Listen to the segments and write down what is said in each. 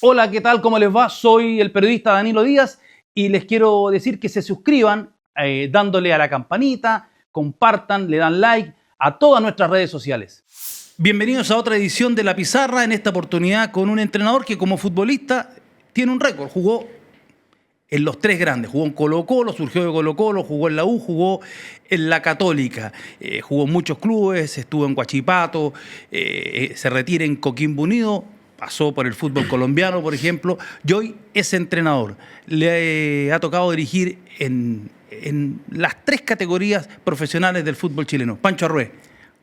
Hola, ¿qué tal? ¿Cómo les va? Soy el periodista Danilo Díaz y les quiero decir que se suscriban dándole a la campanita, compartan, le dan like a todas nuestras redes sociales. Bienvenidos a otra edición de La Pizarra, en esta oportunidad con un entrenador que como futbolista tiene un récord. Jugó en los tres grandes, jugó en Colo-Colo, surgió de Colo-Colo, jugó en la U, jugó en la Católica, jugó en muchos clubes, estuvo en Huachipato, se retira en Coquimbo Unido, pasó por el fútbol colombiano, por ejemplo, y hoy es entrenador. Le ha tocado dirigir en las tres categorías profesionales del fútbol chileno. Pancho Arrué,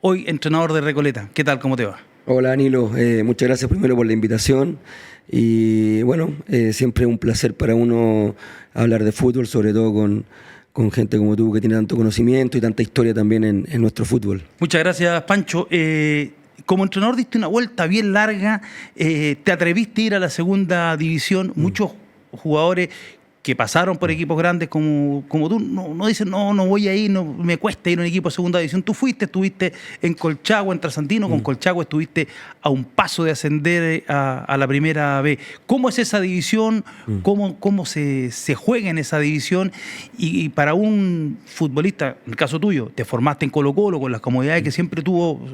hoy entrenador de Recoleta. ¿Qué tal? ¿Cómo te va? Hola Danilo, muchas gracias primero por la invitación y bueno, siempre un placer para uno hablar de fútbol, sobre todo con gente como tú que tiene tanto conocimiento y tanta historia también en nuestro fútbol. Muchas gracias, Pancho. Como entrenador diste una vuelta bien larga, te atreviste a ir a la segunda división. Muchos jugadores que pasaron por equipos grandes como tú no dicen, no voy a ir, no, me cuesta ir a un equipo de segunda división. Tú estuviste en Colchagua, en Trasandino, con Colchagua estuviste a un paso de ascender a la primera B. ¿Cómo es esa división? ¿Cómo se juega en esa división? Y para un futbolista, en el caso tuyo, te formaste en Colo-Colo con las comodidades que siempre tuvo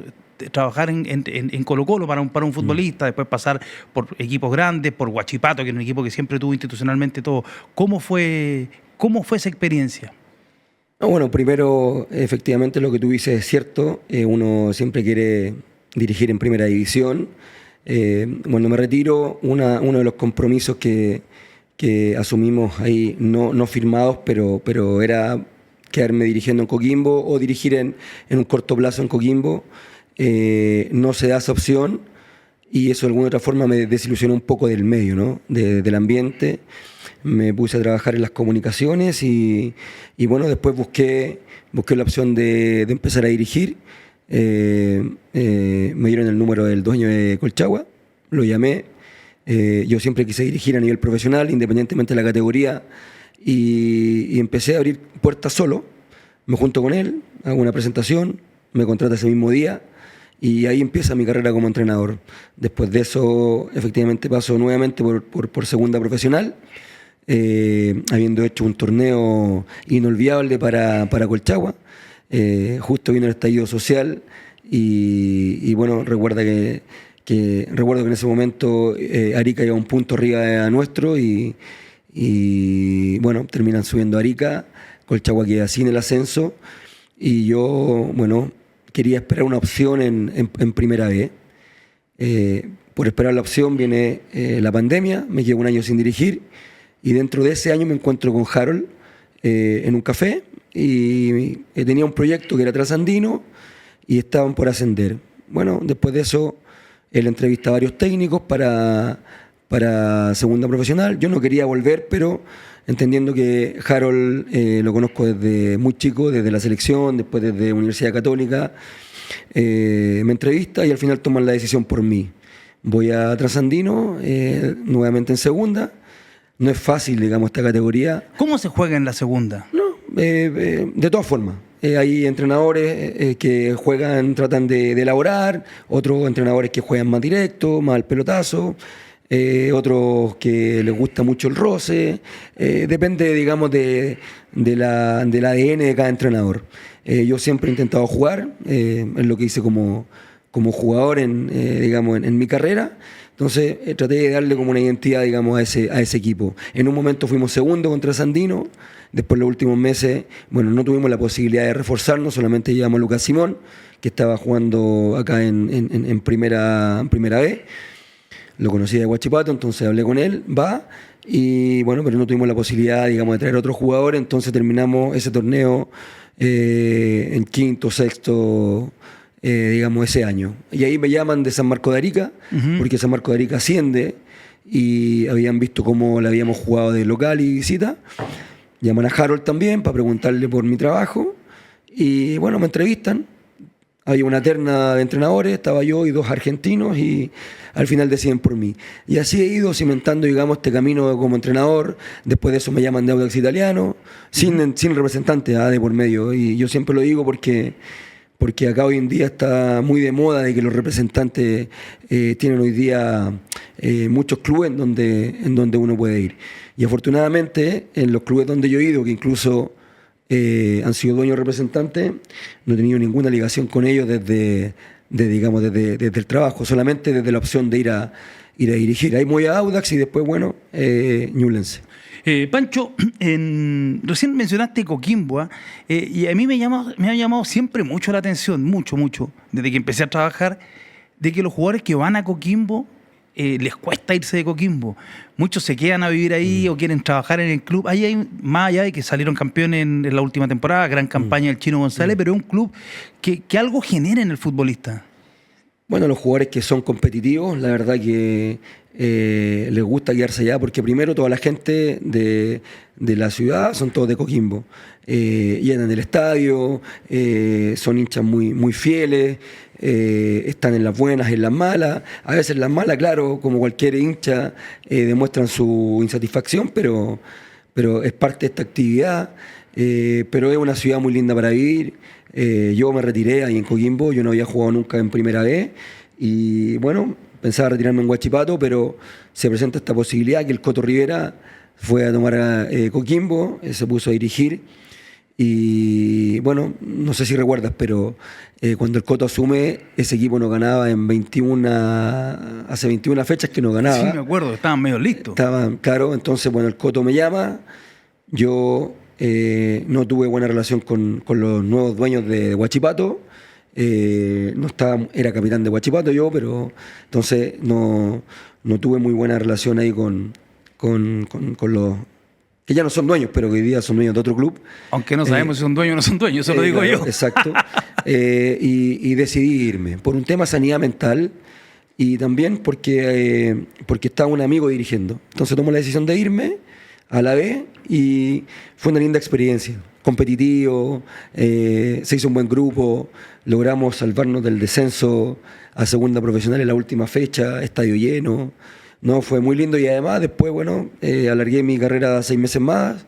trabajar en Colo-Colo para un futbolista, después pasar por equipos grandes, por Huachipato, que es un equipo que siempre tuvo institucionalmente todo. ¿Cómo fue esa experiencia? No, bueno, primero, efectivamente lo que tú dices es cierto, uno siempre quiere dirigir en primera división. Cuando me retiro, uno de los compromisos que asumimos ahí, no firmados, pero era quedarme dirigiendo en Coquimbo o dirigir en un corto plazo en Coquimbo. No se da esa opción y eso de alguna otra forma me desilusionó un poco del medio, ¿no? Del ambiente. Me puse a trabajar en las comunicaciones y bueno, después busqué la opción de empezar a dirigir. Me dieron el número del dueño de Colchagua, lo llamé. Yo siempre quise dirigir a nivel profesional, independientemente de la categoría, y empecé a abrir puertas solo. Me junto con él, hago una presentación, me contrata ese mismo día. Y ahí empieza mi carrera como entrenador. Después de eso, efectivamente, paso nuevamente por segunda profesional, habiendo hecho un torneo inolvidable para Colchagua. Justo vino el estallido social y bueno, recuerdo que en ese momento Arica iba un punto arriba nuestro y bueno, terminan subiendo a Arica, Colchagua queda sin el ascenso y yo, bueno, quería esperar una opción en primera B. Por esperar la opción viene la pandemia, me quedo un año sin dirigir y dentro de ese año me encuentro con Harold en un café y tenía un proyecto que era Trasandino y estaban por ascender. Bueno, después de eso él entrevista a varios técnicos para segunda profesional. Yo no quería volver, pero entendiendo que Harold lo conozco desde muy chico, desde la selección, después desde Universidad Católica, me entrevista y al final toman la decisión por mí. Voy a Trasandino, nuevamente en segunda. No es fácil, digamos, esta categoría. ¿Cómo se juega en la segunda? No, de todas formas. Hay entrenadores que juegan, tratan de elaborar, otros entrenadores que juegan más directo, más al pelotazo. Otros que les gusta mucho el roce, depende, digamos, del ADN de cada entrenador. Yo siempre he intentado jugar, es lo que hice como jugador digamos, en mi carrera. Entonces traté de darle como una identidad, digamos, a ese equipo. En un momento fuimos segundo contra Sandino, después los últimos meses, bueno, no tuvimos la posibilidad de reforzarnos, solamente llevamos a Lucas Simón, que estaba jugando acá en primera B. Lo conocí de Huachipato, entonces hablé con él, y bueno, pero no tuvimos la posibilidad, digamos, de traer otro jugador, entonces terminamos ese torneo en quinto, sexto, digamos, ese año. Y ahí me llaman de San Marco de Arica, porque San Marco de Arica asciende, y habían visto cómo le habíamos jugado de local y visita. Llaman a Harold también para preguntarle por mi trabajo, y bueno, me entrevistan. Había una terna de entrenadores, estaba yo y dos argentinos y al final deciden por mí. Y así he ido cimentando, digamos, este camino como entrenador. Después de eso me llaman de Audax Italiano, sin representante de por medio. Y yo siempre lo digo porque porque acá hoy en día está muy de moda de que los representantes tienen hoy día muchos clubes en donde uno puede ir. Y afortunadamente en los clubes donde yo he ido, que incluso han sido dueños representantes, no he tenido ninguna ligación con ellos desde el trabajo, solamente desde la opción de ir a dirigir. Ahí me voy a Audax y después, bueno, Ñublense. Pancho, recién mencionaste Coquimbo, y a mí me ha llamado siempre mucho la atención, mucho, desde que empecé a trabajar, de que los jugadores que van a Coquimbo les cuesta irse de Coquimbo. Muchos se quedan a vivir ahí o quieren trabajar en el club. Ahí hay, más allá de que salieron campeones en la última temporada, gran campaña del Chino González, pero es un club que algo genera en el futbolista. Bueno, los jugadores que son competitivos, la verdad que les gusta quedarse allá, porque primero toda la gente de la ciudad son todos de Coquimbo. Llenan el estadio, son hinchas muy fieles, están en las buenas, en las malas. A veces en las malas, claro, como cualquier hincha, demuestran su insatisfacción, pero es parte de esta actividad. Pero es una ciudad muy linda para vivir. Yo me retiré ahí en Coquimbo, yo no había jugado nunca en primera vez y bueno, pensaba retirarme en Huachipato, pero se presenta esta posibilidad que el Coto Rivera fue a tomar a Coquimbo, se puso a dirigir y bueno, no sé si recuerdas, pero cuando el Coto asume, ese equipo no ganaba hace 21 fechas que no ganaba. Sí, me acuerdo, estaban medio listos. Estaban, claro, entonces bueno, el Coto me llama, yo no tuve buena relación con los nuevos dueños de Huachipato. No estaba, era capitán de Huachipato yo, pero entonces no tuve muy buena relación ahí con los que ya no son dueños, pero que hoy día son dueños de otro club. Aunque no sabemos si son dueños o no son dueños, eso lo digo claro, yo. Exacto. Y decidí irme por un tema de sanidad mental y también porque estaba un amigo dirigiendo. Entonces tomé la decisión de irme a la vez y fue una linda experiencia, competitivo, se hizo un buen grupo, logramos salvarnos del descenso a segunda profesional en la última fecha, estadio lleno, no, fue muy lindo y además después, bueno, alargué mi carrera 6 meses más,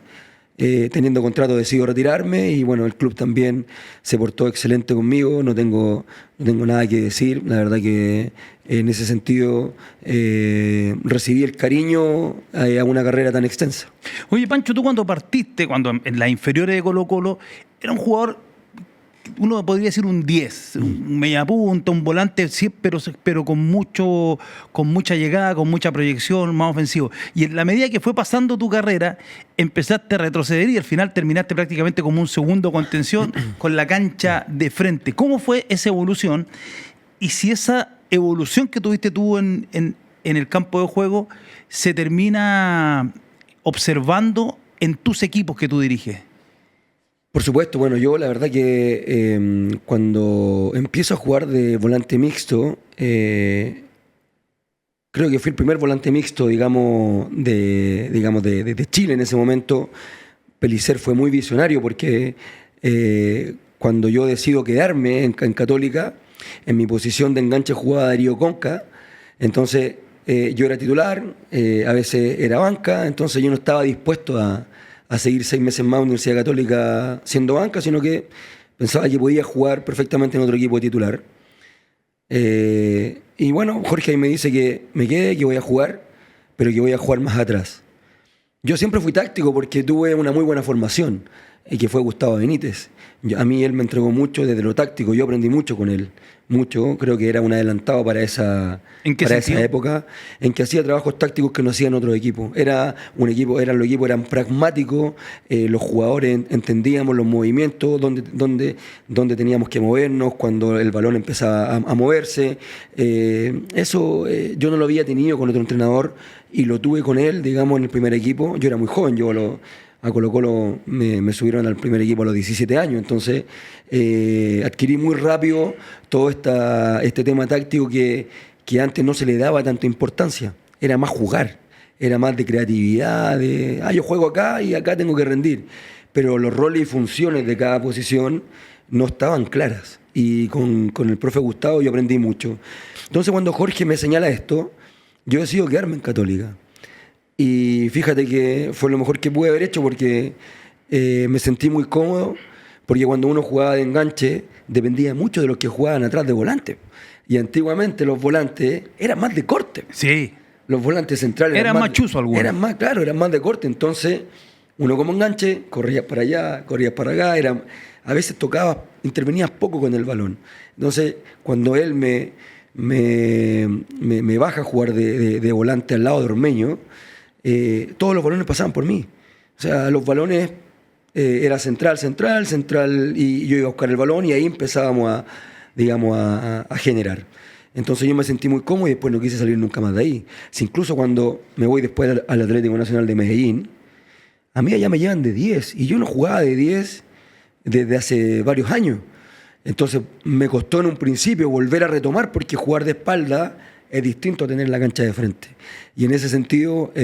teniendo contrato decido retirarme y bueno, el club también se portó excelente conmigo, no tengo nada que decir, la verdad que en ese sentido recibí el cariño a una carrera tan extensa. Oye, Pancho, tú cuando partiste, cuando en las inferiores de Colo-Colo, era un jugador, uno podría decir un 10, un mediapunta, un volante, sí, pero con mucha llegada, con mucha proyección, más ofensivo. Y en la medida que fue pasando tu carrera, empezaste a retroceder y al final terminaste prácticamente como un segundo contención con la cancha de frente. ¿Cómo fue esa evolución? Y si esa evolución que tuviste tú en el campo de juego se termina observando en tus equipos que tú diriges. Por supuesto, bueno, yo la verdad que cuando empiezo a jugar de volante mixto, creo que fui el primer volante mixto, digamos, de Chile en ese momento. Pellicer fue muy visionario porque cuando yo decido quedarme en Católica, en mi posición de enganche jugaba Darío Conca, entonces yo era titular, a veces era banca, entonces yo no estaba dispuesto a seguir 6 meses más en la Universidad Católica siendo banca, sino que pensaba que podía jugar perfectamente en otro equipo de titular. Y bueno, Jorge ahí me dice que me quede, que voy a jugar, pero que voy a jugar más atrás. Yo siempre fui táctico porque tuve una muy buena formación, que fue Gustavo Benítez. A mí él me entregó mucho desde lo táctico, yo aprendí mucho con él, mucho, creo que era un adelantado para esa época, en que hacía trabajos tácticos que no hacían otros equipos. Los equipos eran pragmáticos, los jugadores entendíamos los movimientos, dónde teníamos que movernos, cuando el balón empezaba a moverse. Eso yo no lo había tenido con otro entrenador y lo tuve con él, digamos, en el primer equipo. Yo era muy joven, a Colo-Colo me subieron al primer equipo a los 17 años, entonces adquirí muy rápido todo este tema táctico que antes no se le daba tanta importancia, era más jugar, era más de creatividad, yo juego acá y acá tengo que rendir, pero los roles y funciones de cada posición no estaban claras y con el profe Gustavo yo aprendí mucho. Entonces cuando Jorge me señala esto, yo decido quedarme en Católica. Y fíjate que fue lo mejor que pude haber hecho porque me sentí muy cómodo, porque cuando uno jugaba de enganche dependía mucho de los que jugaban atrás de volante. Y antiguamente los volantes eran más de corte. Sí. Los volantes centrales Eran más chuzos algunos. Eran más, claro, eran más de corte. Entonces, uno como enganche, corrías para allá, corrías para acá. A veces tocabas, intervenías poco con el balón. Entonces, cuando él me baja a jugar de volante al lado de Ormeño, todos los balones pasaban por mí. O sea, los balones era central, y yo iba a buscar el balón y ahí empezábamos a generar. Entonces yo me sentí muy cómodo y después no quise salir nunca más de ahí. Si incluso cuando me voy después al Atlético Nacional de Medellín, a mí allá me llevan de 10 y yo no jugaba de 10 desde hace varios años. Entonces me costó en un principio volver a retomar porque jugar de espalda es distinto a tener la cancha de frente. Y en ese sentido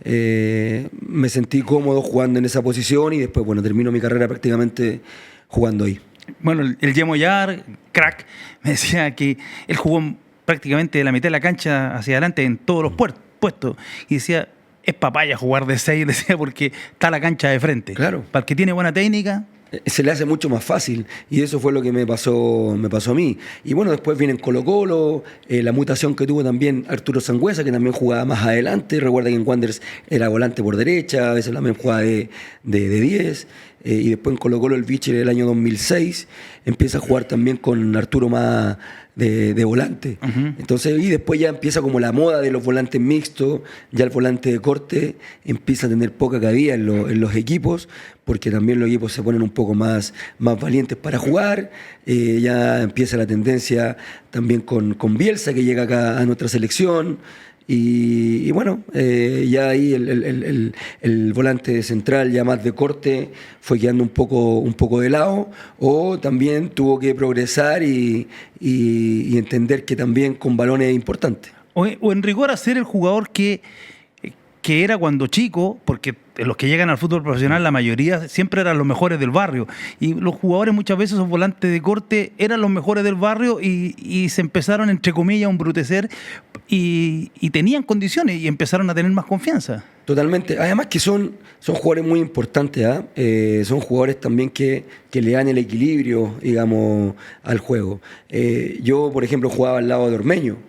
me sentí cómodo jugando en esa posición y después, bueno, termino mi carrera prácticamente jugando ahí. Bueno, el Yemo Yar, crack, me decía que él jugó prácticamente de la mitad de la cancha hacia adelante en todos los puestos. Y decía, es papaya jugar de 6, decía, porque está la cancha de frente. Claro. Para el que tiene buena técnica. Se le hace mucho más fácil y eso fue lo que me pasó a mí. Y bueno, después viene en Colo-Colo, la mutación que tuvo también Arturo Sangüesa, que también jugaba más adelante. Recuerda que en Wanderers era volante por derecha, a veces también jugaba de 10. Y después en Colo-Colo el Vichy en el año 2006 empieza a jugar también con Arturo más de volante. Uh-huh. Entonces, y después ya empieza como la moda de los volantes mixtos, ya el volante de corte empieza a tener poca cabida en los equipos, porque también los equipos se ponen un poco más valientes para jugar. Ya empieza la tendencia también con Bielsa, que llega acá a nuestra selección. Y bueno, ya ahí el volante central ya más de corte fue quedando un poco de lado, o también tuvo que progresar y entender que también con balones es importante. O en rigor a ser el jugador que era cuando chico, porque los que llegan al fútbol profesional, la mayoría siempre eran los mejores del barrio. Y los jugadores muchas veces, esos volantes de corte, eran los mejores del barrio y se empezaron, entre comillas, a embrutecer y tenían condiciones y empezaron a tener más confianza. Totalmente. Además que son jugadores muy importantes, son jugadores también que le dan el equilibrio, digamos, al juego. Yo, por ejemplo, jugaba al lado de Ormeño.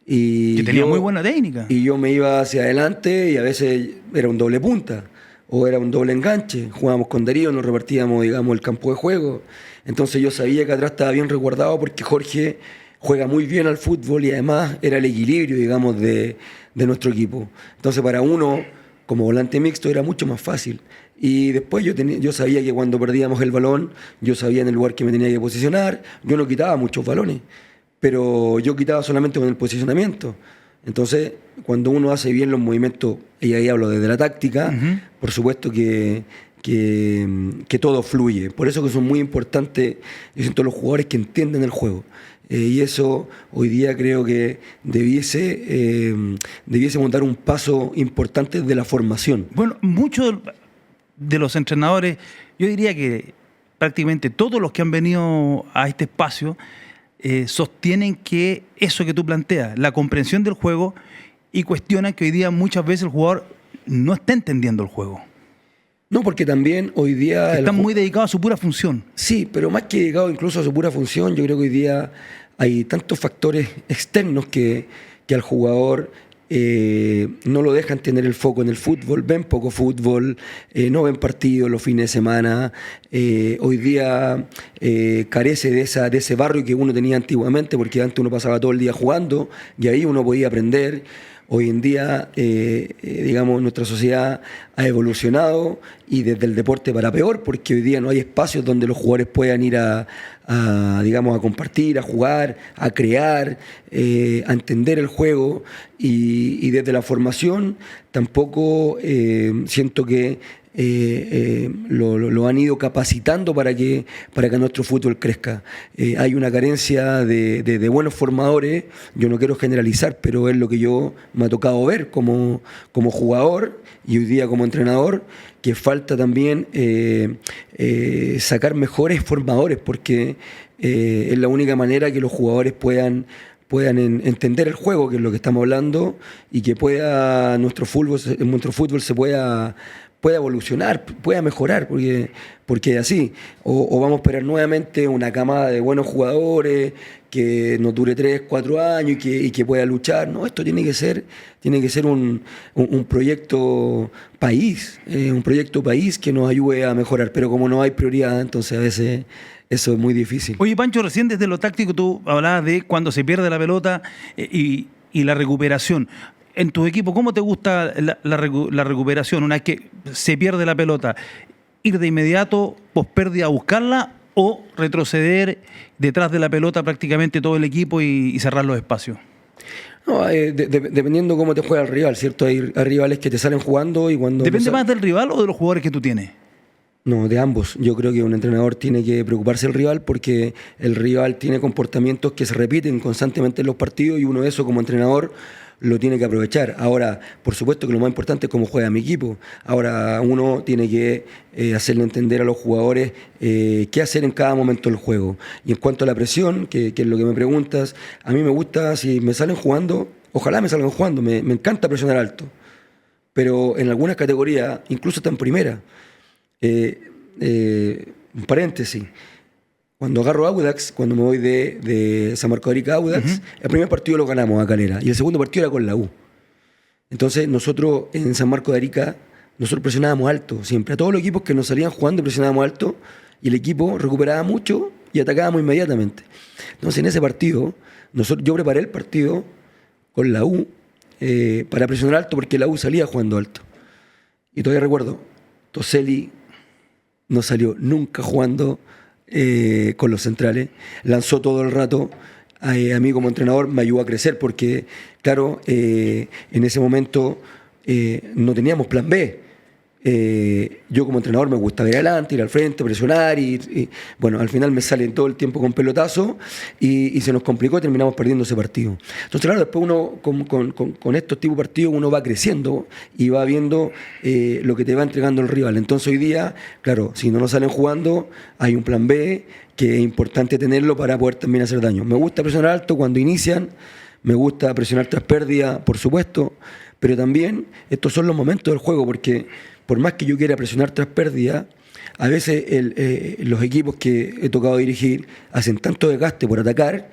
Que tenía muy buena técnica. Y yo me iba hacia adelante y a veces era un doble punta o era un doble enganche. Jugábamos con Darío, nos repartíamos, digamos, el campo de juego. Entonces yo sabía que atrás estaba bien resguardado porque Jorge juega muy bien al fútbol y además era el equilibrio, digamos, de nuestro equipo. Entonces para uno, como volante mixto, era mucho más fácil. Y después yo sabía que cuando perdíamos el balón, yo sabía en el lugar que me tenía que posicionar. Yo no quitaba muchos balones, pero yo quitaba solamente con el posicionamiento. Entonces, cuando uno hace bien los movimientos, y ahí hablo desde la táctica, uh-huh, por supuesto que todo fluye. Por eso que son muy importantes, yo siento, los jugadores que entienden el juego. Y eso hoy día creo que debiésemos dar un paso importante de la formación. Bueno, muchos de los entrenadores, yo diría que prácticamente todos los que han venido a este espacio, sostienen que eso que tú planteas, la comprensión del juego, y cuestionan que hoy día muchas veces el jugador no está entendiendo el juego. No, porque también hoy día... Están muy dedicados a su pura función. Sí, pero más que dedicados incluso a su pura función, yo creo que hoy día hay tantos factores externos que al jugador no lo dejan tener el foco en el fútbol, ven poco fútbol, no ven partidos los fines de semana. Hoy día carece de ese barrio que uno tenía antiguamente, porque antes uno pasaba todo el día jugando y ahí uno podía aprender. Hoy en día, digamos, nuestra sociedad ha evolucionado y desde el deporte para peor, porque hoy día no hay espacios donde los jugadores puedan ir digamos, a compartir, a jugar, a crear, a entender el juego, y desde la formación tampoco siento que lo han ido capacitando para que nuestro fútbol crezca. Hay una carencia de buenos formadores. Yo no quiero generalizar, pero es lo que yo me ha tocado ver como jugador y hoy día como entrenador, que falta también sacar mejores formadores, porque es la única manera que los jugadores puedan entender el juego, que es lo que estamos hablando, y que nuestro fútbol se pueda pueda evolucionar, pueda mejorar, porque así, o vamos a esperar nuevamente una camada de buenos jugadores que nos dure 3, 4 años y que pueda luchar. No, esto tiene que ser un proyecto país, un proyecto país que nos ayude a mejorar, pero como no hay prioridad, entonces a veces eso es muy difícil. Oye, Pancho, recién desde lo táctico tú hablabas de cuando se pierde la pelota y la recuperación. En tu equipo, ¿cómo te gusta la recuperación? Una vez que se pierde la pelota, ¿ir de inmediato, pospérdida, a buscarla o retroceder detrás de la pelota prácticamente todo el equipo y cerrar los espacios? No, dependiendo cómo te juega el rival, ¿cierto? Hay rivales que te salen jugando y cuando... ¿Depende más del rival o de los jugadores que tú tienes? No, de ambos. Yo creo que un entrenador tiene que preocuparse del rival porque el rival tiene comportamientos que se repiten constantemente en los partidos y uno de eso como entrenador lo tiene que aprovechar. Ahora, por supuesto que lo más importante es cómo juega mi equipo. Ahora, uno tiene que hacerle entender a los jugadores qué hacer en cada momento del juego. Y en cuanto a la presión, que es lo que me preguntas, a mí me gusta, si me salen jugando, ojalá me salgan jugando, me encanta presionar alto. Pero en algunas categorías, incluso hasta en primera, un paréntesis, cuando agarro Audax, cuando me voy de San Marco de Arica a Audax, el primer partido lo ganamos a Calera y el segundo partido era con la U. Entonces nosotros en San Marco de Arica, nosotros presionábamos alto, siempre. A todos los equipos que nos salían jugando presionábamos alto y el equipo recuperaba mucho y atacábamos inmediatamente. Entonces en ese partido, yo preparé el partido con la U para presionar alto porque la U salía jugando alto. Y todavía recuerdo, Toselli no salió nunca jugando con los centrales, lanzó todo el rato. A mí como entrenador me ayudó a crecer porque, claro, en ese momento no teníamos plan B. Yo como entrenador me gusta ir adelante, ir al frente, presionar y bueno, al final me salen todo el tiempo con pelotazo y se nos complicó y terminamos perdiendo ese partido. Entonces claro, después uno con estos tipos de partidos uno va creciendo y va viendo lo que te va entregando el rival. Entonces hoy día, claro, si no nos salen jugando, hay un plan B que es importante tenerlo para poder también hacer daño. Me gusta presionar alto cuando inician, me gusta presionar tras pérdida, por supuesto, pero también estos son los momentos del juego porque por más que yo quiera presionar tras pérdida, a veces los equipos que he tocado dirigir hacen tanto desgaste por atacar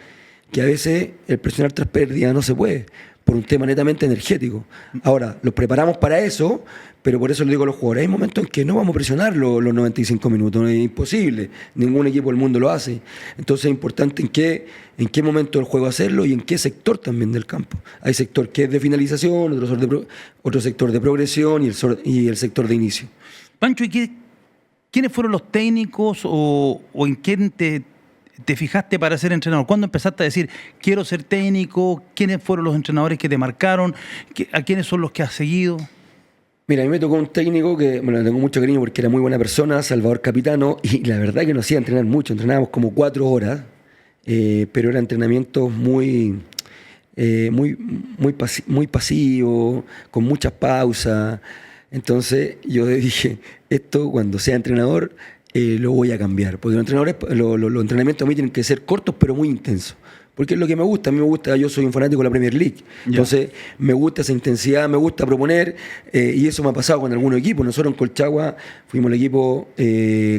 que a veces el presionar tras pérdida no se puede, por un tema netamente energético. Ahora, los preparamos para eso, pero por eso le digo a los jugadores, hay momentos en que no vamos a presionar los 95 minutos, es imposible, ningún equipo del mundo lo hace. Entonces es importante en qué momento del juego hacerlo y en qué sector también del campo. Hay sector que es de finalización, otro sector de progresión y el sector de inicio. Pancho, ¿y quiénes fueron los técnicos o en quién te fijaste para ser entrenador? ¿Cuándo empezaste a decir, quiero ser técnico? ¿Quiénes fueron los entrenadores que te marcaron? ¿A quiénes son los que has seguido? Mira, a mí me tocó un técnico que, bueno, le tengo mucho cariño porque era muy buena persona, Salvador Capitano, y la verdad que nos hacía entrenar mucho, entrenábamos como 4 horas, pero eran entrenamientos muy pasivos, con muchas pausas. Entonces yo dije, esto cuando sea entrenador lo voy a cambiar, porque los entrenamientos a mí tienen que ser cortos pero muy intensos. Porque es lo que me gusta, a mí me gusta, yo soy un fanático de la Premier League, entonces me gusta esa intensidad, me gusta proponer, y eso me ha pasado con algunos equipos. Nosotros en Colchagua fuimos el equipo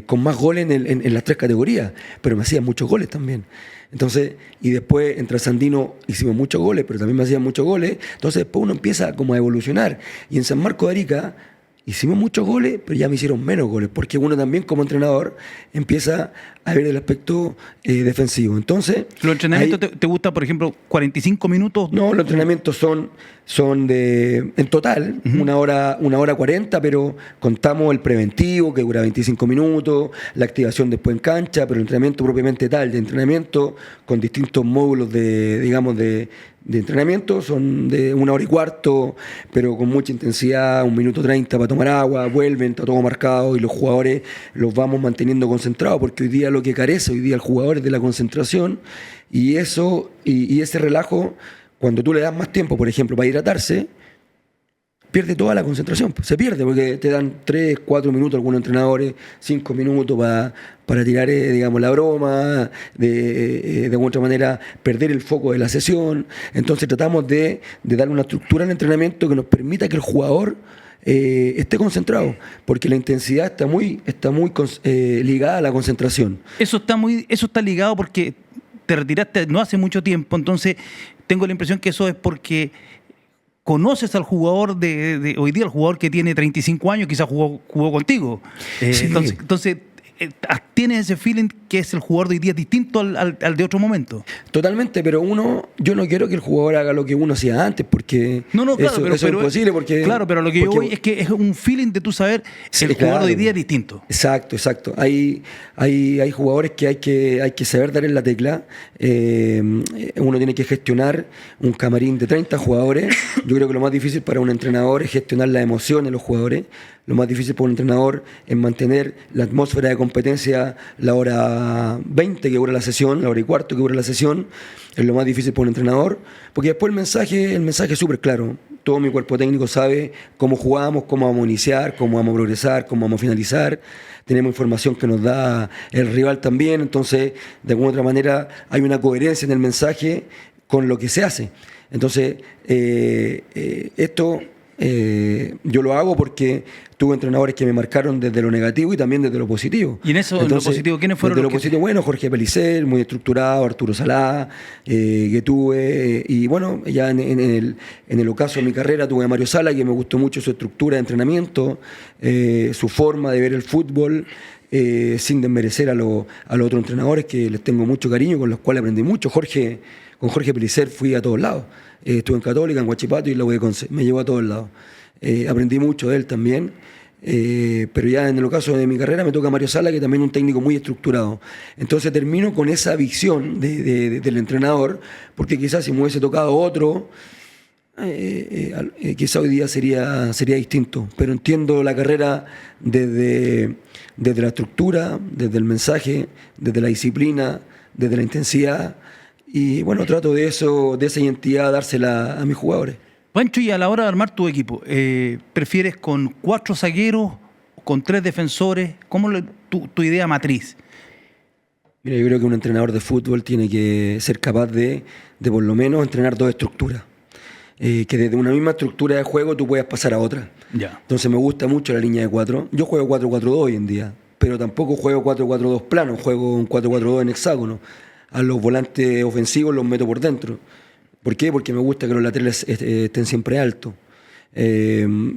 con más goles en las 3 categorías, pero me hacían muchos goles también. Entonces, y después en Trasandino hicimos muchos goles, pero también me hacían muchos goles, entonces después uno empieza como a evolucionar. Y en San Marco de Arica hicimos muchos goles, pero ya me hicieron menos goles, porque uno también como entrenador empieza a ver el aspecto defensivo. Entonces, ¿los entrenamientos te gusta, por ejemplo, 45 minutos? No, los entrenamientos son de, en total, 1 hora 40, pero contamos el preventivo, que dura 25 minutos, la activación después en cancha, pero el entrenamiento propiamente tal, de entrenamiento, con distintos módulos de entrenamiento, son de 1 hora y cuarto, pero con mucha intensidad, 1 minuto 30 para tomar agua, vuelven, está todo marcado, y los jugadores los vamos manteniendo concentrados, porque hoy día lo que carece hoy día el jugador es de la concentración, y eso y ese relajo, cuando tú le das más tiempo, por ejemplo, para hidratarse, pierde toda la concentración, se pierde, porque te dan 3, 4 minutos algunos entrenadores, 5 minutos para tirar, digamos, la broma, de alguna otra manera perder el foco de la sesión. Entonces tratamos de darle una estructura al entrenamiento que nos permita que el jugador esté concentrado, porque la intensidad está muy ligada a la concentración. Eso está ligado porque te retiraste no hace mucho tiempo, entonces tengo la impresión que eso es porque conoces al jugador de hoy día, el jugador que tiene 35 años, quizás jugó contigo. Sí. Entonces tienes ese feeling que es el jugador de hoy día distinto al de otro momento. Totalmente, pero yo no quiero que el jugador haga lo que uno hacía antes, porque claro, eso es imposible. Claro, pero lo que yo voy es que es un feeling de tú saber que el jugador de hoy día es distinto. Exacto. Hay jugadores que hay que saber dar en la tecla. Uno tiene que gestionar un camarín de 30 jugadores. Yo creo que lo más difícil para un entrenador es gestionar la emoción de los jugadores. Lo más difícil para un entrenador es mantener la atmósfera de competencia la hora 20 que dura la sesión, la hora y cuarto que dura la sesión. Es lo más difícil para un entrenador, porque después el mensaje es súper claro. Todo mi cuerpo técnico sabe cómo jugamos, cómo vamos a iniciar, cómo vamos a progresar, cómo vamos a finalizar. Tenemos información que nos da el rival también, entonces de alguna otra manera hay una coherencia en el mensaje con lo que se hace. Entonces, esto yo lo hago porque tuve entrenadores que me marcaron desde lo negativo y también desde lo positivo. ¿Y en eso, en lo positivo, quiénes fueron desde los lo positivo, bueno, Jorge Pellicer, muy estructurado, Arturo Salá, que tuve, y bueno, ya en el ocaso de mi carrera tuve a Mario Sala, que me gustó mucho su estructura de entrenamiento, su forma de ver el fútbol, sin desmerecer a los otros entrenadores que les tengo mucho cariño, con los cuales aprendí mucho. Con Jorge Pellicer fui a todos lados. Estuve en Católica, en Huachipato y en la U de Conce. Me llevó a todos lados. Aprendí mucho de él también. Pero ya en el caso de mi carrera me toca Mario Sala, que también es un técnico muy estructurado. Entonces termino con esa visión del entrenador, porque quizás si me hubiese tocado otro, quizá hoy día sería distinto. Pero entiendo la carrera desde la estructura, desde el mensaje, desde la disciplina, desde la intensidad. Y bueno, trato de esa identidad dársela a mis jugadores. Pancho, y a la hora de armar tu equipo, ¿prefieres con 4 zagueros, con 3 defensores? ¿Cómo tu idea matriz? Mira, yo creo que un entrenador de fútbol tiene que ser capaz de por lo menos entrenar 2 estructuras. Que desde una misma estructura de juego tú puedas pasar a otra. Ya. Entonces me gusta mucho la línea de 4. Yo juego 4-4-2 hoy en día, pero tampoco juego 4-4-2 plano, juego un 4-4-2 en hexágono. A los volantes ofensivos los meto por dentro. ¿Por qué? Porque me gusta que los laterales estén siempre altos. De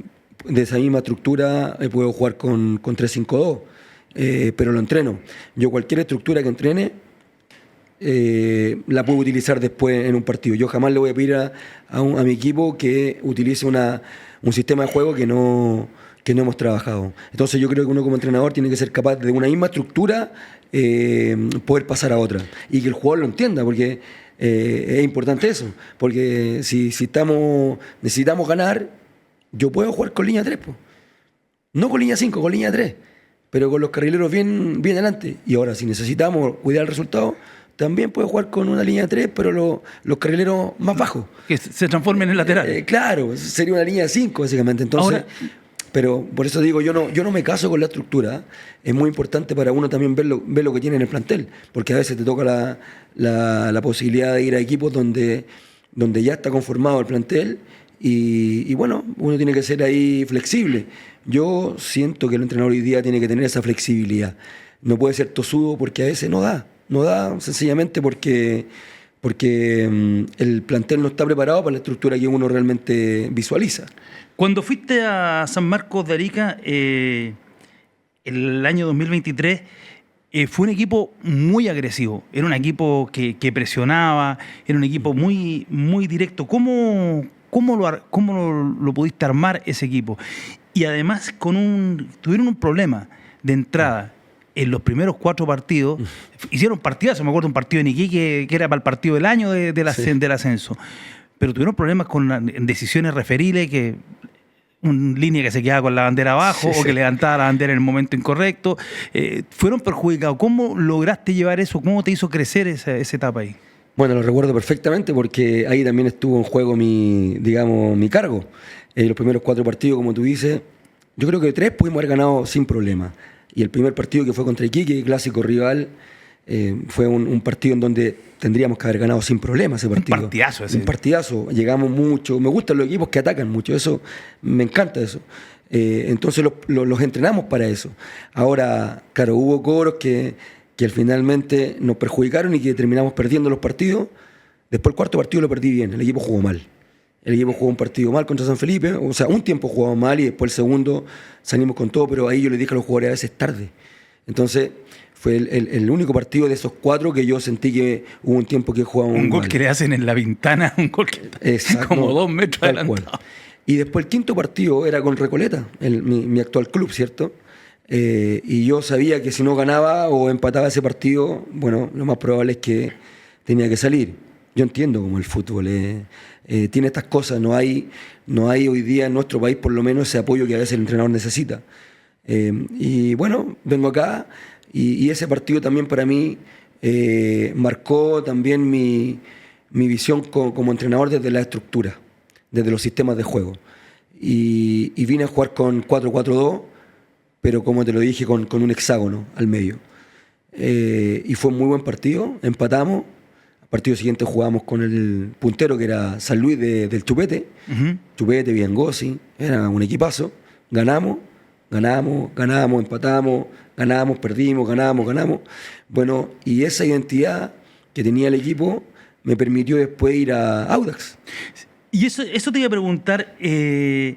esa misma estructura puedo jugar con 3-5-2, pero lo entreno. Yo cualquier estructura que entrene la puedo utilizar después en un partido. Yo jamás le voy a pedir a mi equipo que utilice un sistema de juego que no hemos trabajado. Entonces yo creo que uno como entrenador tiene que ser capaz de una misma estructura poder pasar a otra y que el jugador lo entienda, porque es importante eso, porque si necesitamos ganar, yo puedo jugar con línea 3, no con línea 5, con línea 3, pero con los carrileros bien adelante. Y ahora si necesitamos cuidar el resultado, también puedo jugar con una línea 3, pero los carrileros más bajos. Que se transformen en lateral. Claro, sería una línea 5 básicamente. Entonces, ahora, pero por eso digo, yo no me caso con la estructura. Es muy importante para uno también ver lo que tiene en el plantel, porque a veces te toca la posibilidad de ir a equipos donde ya está conformado el plantel y bueno, uno tiene que ser ahí flexible. Yo siento que el entrenador hoy día tiene que tener esa flexibilidad. No puede ser tosudo porque a veces no da sencillamente porque el plantel no está preparado para la estructura que uno realmente visualiza. Cuando fuiste a San Marcos de Arica el año 2023, fue un equipo muy agresivo, era un equipo que presionaba, era un equipo muy, muy directo. ¿Cómo lo pudiste armar ese equipo? Y además tuvieron un problema de entrada. En los primeros 4 partidos, hicieron partidazos. Me acuerdo un partido en Iquique que era para el partido del año del ascenso. Pero tuvieron problemas con decisiones referiles, que una línea que se quedaba con la bandera abajo o que levantaba la bandera en el momento incorrecto. Fueron perjudicados. ¿Cómo lograste llevar eso? ¿Cómo te hizo crecer esa etapa ahí? Bueno, lo recuerdo perfectamente porque ahí también estuvo en juego mi cargo. Los primeros 4 partidos, como tú dices, yo creo que 3 pudimos haber ganado sin problema. Y el primer partido, que fue contra Iquique, clásico rival, fue un partido en donde tendríamos que haber ganado sin problema ese partido. Un partidazo ese. Un partidazo. Llegamos mucho. Me gustan los equipos que atacan mucho. Eso, me encanta eso. Entonces los entrenamos para eso. Ahora, claro, hubo cobros que finalmente nos perjudicaron y que terminamos perdiendo los partidos. Después el cuarto partido lo perdí bien, el equipo jugó mal. El equipo jugó un partido mal contra San Felipe, o sea, un tiempo jugamos mal y después el segundo salimos con todo, pero ahí yo le dije a los jugadores a veces tarde. Entonces fue el único partido de esos 4 que yo sentí que hubo un tiempo que jugábamos un gol mal. Que le hacen en la ventana, un gol que Exacto, como 2 metros tal adelantado. cual. Y después el quinto partido era con Recoleta, mi actual club, ¿cierto? Y yo sabía que si no ganaba o empataba ese partido, bueno, lo más probable es que tenía que salir. Yo entiendo cómo el fútbol tiene estas cosas, no hay hoy día en nuestro país por lo menos ese apoyo que a veces el entrenador necesita. Y bueno, vengo acá y ese partido también para mí marcó también mi visión como entrenador desde la estructura, desde los sistemas de juego. Y vine a jugar con 4-4-2, pero como te lo dije, con un hexágono al medio. Y fue un muy buen partido, empatamos. Al partido siguiente jugamos con el puntero que era San Luis del Chupete. Chupete, Biangosi, era un equipazo. Ganamos, empatamos, ganamos, perdimos, ganamos. Bueno, y esa identidad que tenía el equipo me permitió después ir a Audax. Y eso te iba a preguntar, ¿te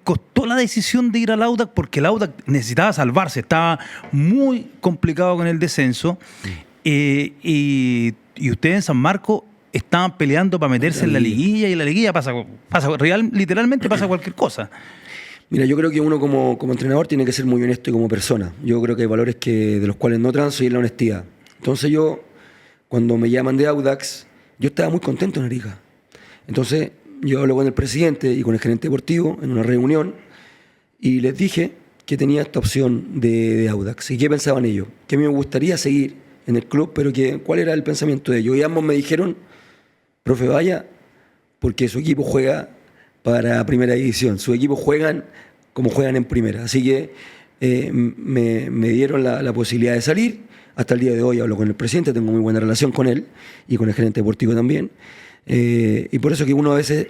costó la decisión de ir al Audax? Porque el Audax necesitaba salvarse, estaba muy complicado con el descenso. Y ustedes en San Marcos estaban peleando para meterse en la liguilla, y en la liguilla literalmente pasa cualquier cosa. Mira, yo creo que uno como entrenador tiene que ser muy honesto y como persona. Yo creo que hay valores de los cuales no transo y es la honestidad. Entonces yo, cuando me llaman de Audax, yo estaba muy contento en Arica. Entonces yo hablo con el presidente y con el gerente deportivo en una reunión y les dije que tenía esta opción de Audax y qué pensaban ellos, que a mí me gustaría seguir en el club, pero cuál era el pensamiento de ellos. Y ambos me dijeron, profe, vaya, porque su equipo juega para primera división, sus equipos juegan como juegan en primera, así que me dieron la posibilidad de salir. Hasta el día de hoy hablo con el presidente, tengo muy buena relación con él y con el gerente deportivo también. Y por eso que uno a veces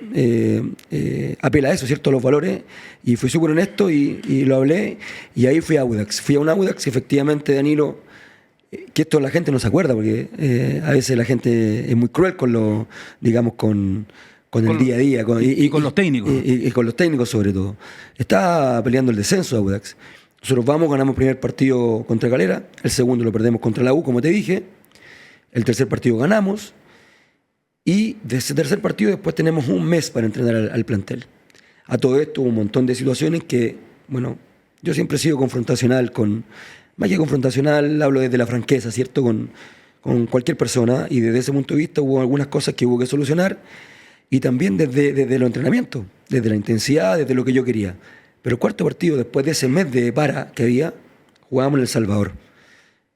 apela a eso, ¿cierto? A los valores, y fui súper honesto y lo hablé, y ahí fui a Audax. Fui a un Audax y efectivamente, Danilo, que esto la gente no se acuerda, porque a veces la gente es muy cruel con el día a día. Y con los técnicos. Y con los técnicos sobre todo. Está peleando el descenso Audax. Nosotros ganamos el primer partido contra Calera, el segundo lo perdemos contra la U, como te dije, el tercer partido ganamos, y de ese tercer partido después tenemos un mes para entrenar al plantel. A todo esto hubo un montón de situaciones que, bueno, yo siempre he sido confrontacional más que confrontacional, hablo desde la franqueza, ¿cierto? Con cualquier persona, y desde ese punto de vista hubo algunas cosas que hubo que solucionar, y también desde los entrenamientos, desde la intensidad, desde lo que yo quería. Pero el cuarto partido, después de ese mes de para que había, jugábamos en El Salvador.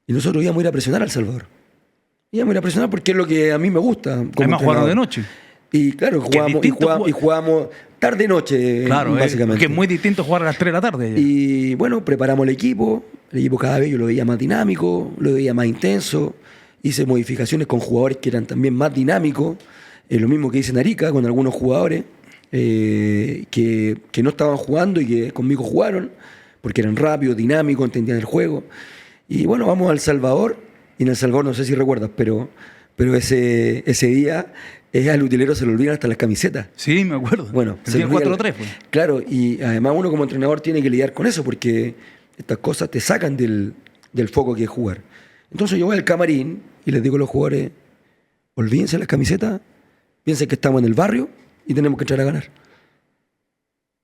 Y nosotros íbamos a ir a presionar al Salvador. Íbamos a ir a presionar porque es lo que a mí me gusta. Además jugaron de noche. Y claro, jugábamos tarde-noche, claro, básicamente. Que es muy distinto jugar a las 3 de la tarde. Ya. Y bueno, preparamos el equipo cada vez yo lo veía más dinámico, lo veía más intenso. Hice modificaciones con jugadores que eran también más dinámicos. Lo mismo que hice en Arica con algunos jugadores. Que no estaban jugando y que conmigo jugaron, porque eran rápidos, dinámicos, entendían el juego. Y bueno, vamos a El Salvador, y en El Salvador no sé si recuerdas, pero ese día al utilero se le olvidan hasta las camisetas. Sí, me acuerdo. Bueno, el día 4-3 pues. Claro, y además uno como entrenador tiene que lidiar con eso, porque estas cosas te sacan del foco que es jugar. Entonces yo voy al camarín y les digo a los jugadores, olvídense las camisetas, piensen que estamos en el barrio y tenemos que entrar a ganar.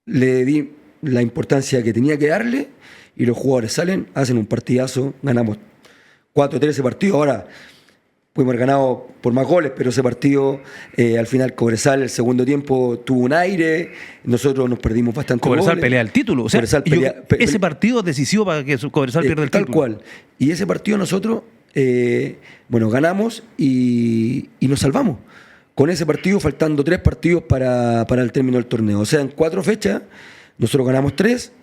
Le di la importancia que tenía que darle y los jugadores salen, hacen un partidazo, ganamos 4-3 ese partido. Ahora pudimos haber ganado por más goles, pero ese partido al final Cobresal el segundo tiempo tuvo un aire, nosotros nos perdimos bastante. Cobresal pelea el título, o sea, ese partido es decisivo para que Cobresal pierda el título. Tal cual. Y ese partido nosotros ganamos y nos salvamos. Con ese partido, faltando 3 partidos para el término del torneo. O sea, en 4 fechas, nosotros ganamos 3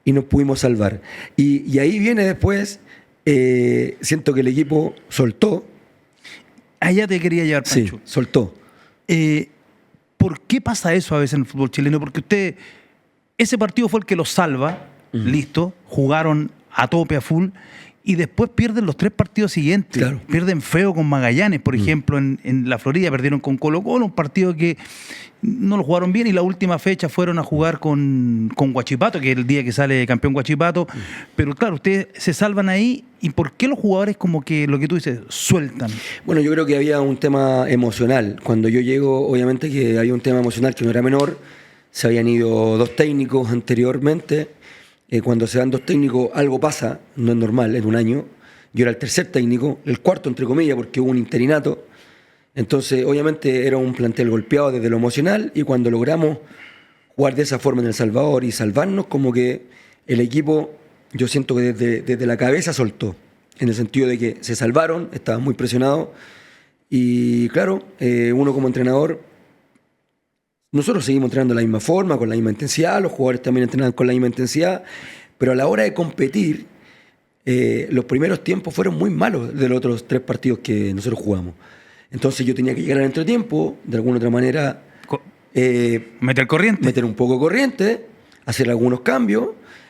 y nos pudimos salvar. Y ahí viene después, siento que el equipo soltó. Allá te quería llevar, Pancho. Sí, soltó. ¿Por qué pasa eso a veces en el fútbol chileno? Porque usted Ese partido fue el que los salva, listo, jugaron a tope, a full, y después pierden los 3 partidos siguientes. Claro. Pierden feo con Magallanes, por ejemplo, en la Florida, perdieron con Colo-Colo, un partido que no lo jugaron bien, y la última fecha fueron a jugar con Huachipato, que es el día que sale campeón Huachipato. Pero claro, ustedes se salvan ahí, ¿y por qué los jugadores como que, lo que tú dices, sueltan? Bueno, yo creo que había un tema emocional. Cuando yo llego, obviamente que había un tema emocional que no era menor. Se habían ido 2 técnicos anteriormente. Cuando se dan 2 técnicos, algo pasa, no es normal, en un año. Yo era el 3er técnico, el 4º entre comillas, porque hubo un interinato. Entonces, obviamente, era un plantel golpeado desde lo emocional, y cuando logramos jugar de esa forma en El Salvador y salvarnos, como que el equipo, yo siento que desde la cabeza soltó, en el sentido de que se salvaron, estaban muy presionados, y claro, uno como entrenador, nosotros seguimos entrenando de la misma forma, con la misma intensidad, los jugadores también entrenan con la misma intensidad, pero a la hora de competir, los primeros tiempos fueron muy malos de los otros 3 partidos que nosotros jugamos. Entonces yo tenía que llegar al entretiempo, de alguna otra manera, meter corriente. Meter un poco de corriente, hacer algunos cambios,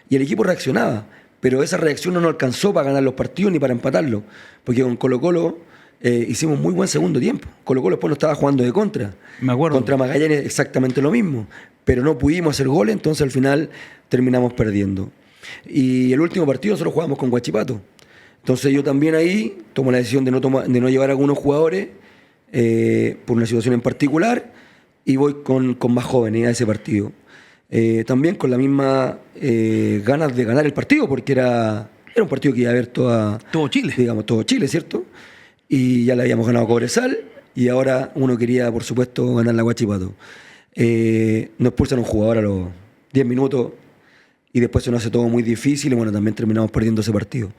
y el equipo reaccionaba. Pero esa reacción no nos alcanzó para ganar los partidos ni para empatarlos, porque con Colo-Colo hicimos muy buen segundo tiempo. Colo-Colo después no estaba jugando de contra. Me acuerdo. Contra Magallanes exactamente lo mismo, pero no pudimos hacer goles, entonces al final terminamos perdiendo. Y el último partido nosotros jugamos con Huachipato. Entonces yo también ahí tomo la decisión de no llevar a algunos jugadores por una situación en particular, y voy con más jóvenes a ese partido. También con la misma ganas de ganar el partido, porque era un partido que iba a haber todo Chile. Digamos, todo Chile, ¿cierto? Y ya le habíamos ganado a Cobresal, y ahora uno quería, por supuesto, ganar la Huachipato. Nos expulsan a un jugador a los 10 minutos, y después se nos hace todo muy difícil, y bueno, también terminamos perdiendo ese partido.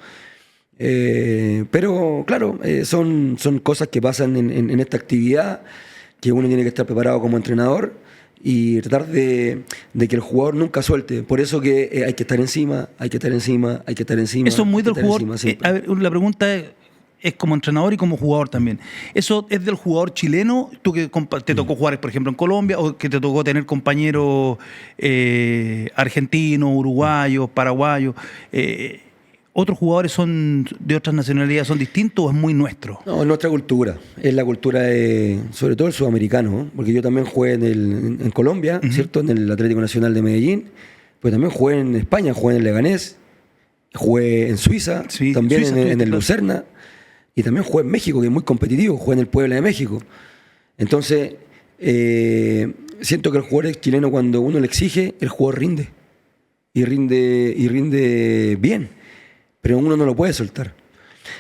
Pero claro, son cosas que pasan en esta actividad, que uno tiene que estar preparado como entrenador y tratar de que el jugador nunca suelte. Por eso que hay que estar encima, hay que estar encima, hay que estar encima. Eso es muy del jugador. A ver, la pregunta es como entrenador y como jugador también. ¿Eso es del jugador chileno? ¿Tú que te tocó jugar, por ejemplo, en Colombia, o que te tocó tener compañeros argentinos, uruguayos, paraguayos? ¿Otros jugadores son de otras nacionalidades, son distintos, o es muy nuestro? No, es nuestra cultura. Es la cultura sobre todo el sudamericano, ¿no? Porque yo también jugué en Colombia, ¿cierto? En el Atlético Nacional de Medellín, pero también jugué en España, jugué en el Leganés, jugué en Suiza, sí, también Suiza, en el Lucerna, y también jugué en México, que es muy competitivo, jugué en el Puebla de México. Entonces, siento que el jugador chileno, cuando uno le exige, el jugador rinde. Y rinde bien. Pero uno no lo puede soltar.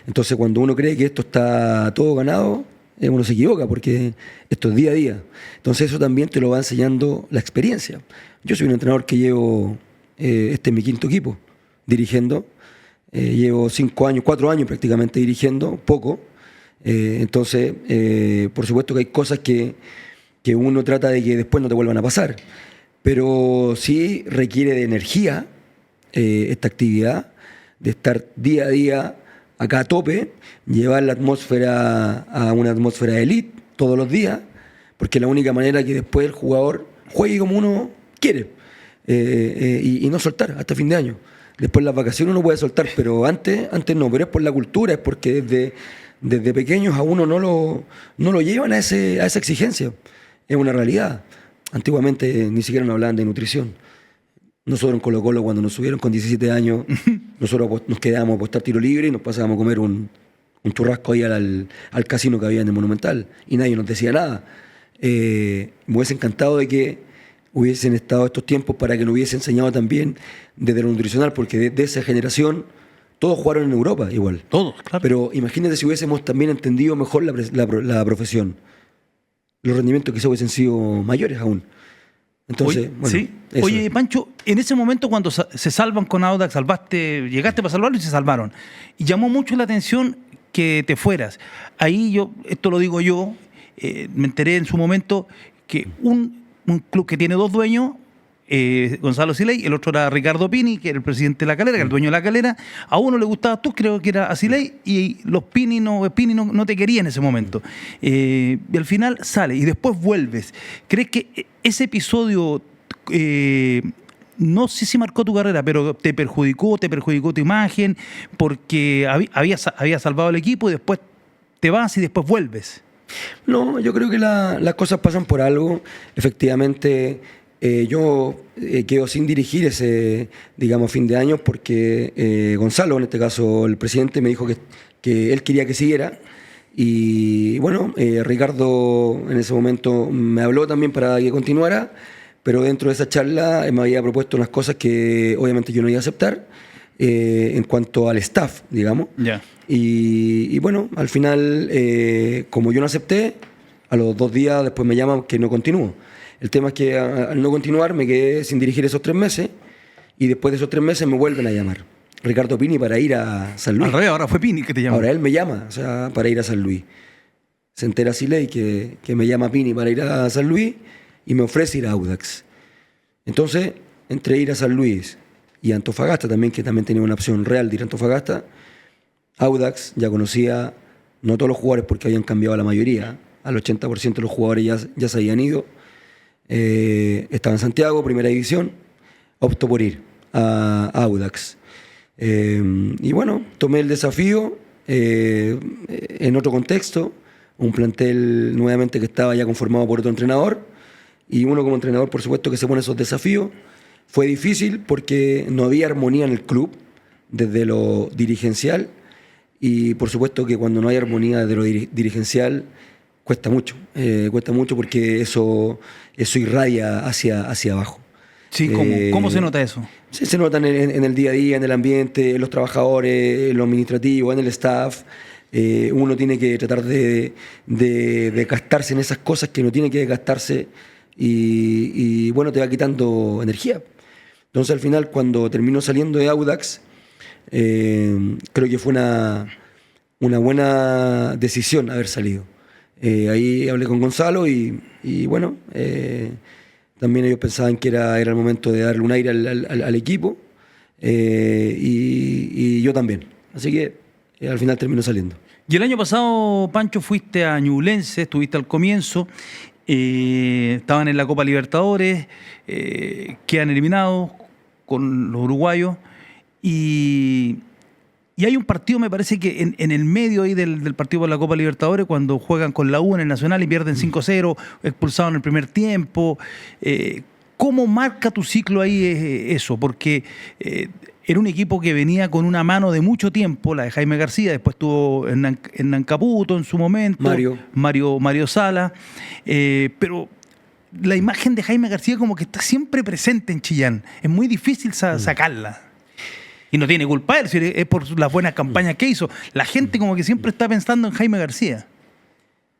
Entonces, cuando uno cree que esto está todo ganado, uno se equivoca, porque esto es día a día. Entonces, eso también te lo va enseñando la experiencia. Yo soy un entrenador que llevo, este es mi 5º equipo, dirigiendo. Llevo 4 años prácticamente dirigiendo, poco. Entonces, por supuesto que hay cosas que uno trata de que después no te vuelvan a pasar. Pero sí requiere de energía esta actividad, de estar día a día acá a tope, llevar la atmósfera a una atmósfera de elite todos los días, porque es la única manera que después el jugador juegue como uno quiere, y no soltar hasta fin de año. Después las vacaciones uno puede soltar, pero antes no, pero es por la cultura, es porque desde pequeños a uno no lo llevan a esa exigencia. Es una realidad. Antiguamente ni siquiera nos hablaban de nutrición. Nosotros en Colo-Colo, cuando nos subieron con 17 años, nosotros nos quedábamos a apostar tiro libre y nos pasábamos a comer un churrasco ahí al casino que había en el Monumental, y nadie nos decía nada. Me hubiese encantado de que hubiesen estado estos tiempos para que nos hubiese enseñado también desde lo nutricional, porque de esa generación todos jugaron en Europa igual. Todos, claro. Pero imagínate si hubiésemos también entendido mejor la profesión. Los rendimientos quizás hubiesen sido mayores aún. Entonces, bueno, sí. Oye, Pancho, en ese momento cuando se salvan con Audax, llegaste para salvarlo y se salvaron. Y llamó mucho la atención que te fueras. Ahí esto lo digo yo, me enteré en su momento que un club que tiene 2 dueños, Gonzalo Siley, el otro era Ricardo Pini, que era el presidente de La Calera, que era el dueño de La Calera. A uno le gustaba tú, creo que era a Siley, y los Pini no te querían en ese momento. Y al final sale y después vuelves. ¿Crees que ese episodio no sé si marcó tu carrera, pero te perjudicó tu imagen, porque había salvado al equipo y después te vas y después vuelves. No, yo creo que las cosas pasan por algo. Efectivamente, yo quedo sin dirigir ese, digamos, fin de año porque Gonzalo, en este caso el presidente, me dijo que él quería que siguiera. Y bueno, Ricardo en ese momento me habló también para que continuara, pero dentro de esa charla me había propuesto unas cosas que obviamente yo no iba a aceptar en cuanto al staff, digamos. Ya. Y bueno, al final, como yo no acepté, a los 2 días después me llaman que no continúo. El tema es que al no continuar me quedé sin dirigir esos 3 meses y después de esos 3 meses me vuelven a llamar. Ricardo Pini para ir a San Luis. Al revés, ahora fue Pini que te llamó. Ahora él me llama, o sea, para ir a San Luis. Se entera Siley que me llama Pini para ir a San Luis y me ofrece ir a Audax. Entonces, entre ir a San Luis y Antofagasta también, que también tenía una opción real de ir a Antofagasta, Audax ya conocía, no todos los jugadores porque habían cambiado la mayoría, al 80% de los jugadores ya se habían ido. Estaba en Santiago, primera división, optó por ir a Audax. Y bueno, tomé el desafío en otro contexto, un plantel nuevamente que estaba ya conformado por otro entrenador, y uno como entrenador por supuesto que se pone esos desafíos. Fue difícil porque no había armonía en el club desde lo dirigencial, y por supuesto que cuando no hay armonía desde lo dirigencial cuesta mucho porque eso irradia hacia abajo. Sí, ¿cómo se nota eso? Sí, se nota en el día a día, en el ambiente, en los trabajadores, en lo administrativo, en el staff. Uno tiene que tratar de gastarse en esas cosas que no tiene que gastarse y bueno, te va quitando energía. Entonces al final cuando termino saliendo de Audax, creo que fue una buena decisión haber salido. Ahí hablé con Gonzalo y bueno, también ellos pensaban que era el momento de darle un aire al equipo y yo también. Así que al final terminó saliendo. Y el año pasado, Pancho, fuiste a Ñublense, estuviste al comienzo, estaban en la Copa Libertadores, quedan eliminados con los uruguayos y hay un partido, me parece que en el medio ahí del partido por la Copa Libertadores, cuando juegan con la U en el Nacional y pierden 5-0, expulsados en el primer tiempo. ¿Cómo marca tu ciclo ahí eso? Porque era un equipo que venía con una mano de mucho tiempo, la de Jaime García, después estuvo en Nancaputo en su momento, Mario Sala, pero la imagen de Jaime García como que está siempre presente en Chillán. Es muy difícil sacarla. Y no tiene culpa él, es por las buenas campañas que hizo. La gente como que siempre está pensando en Jaime García.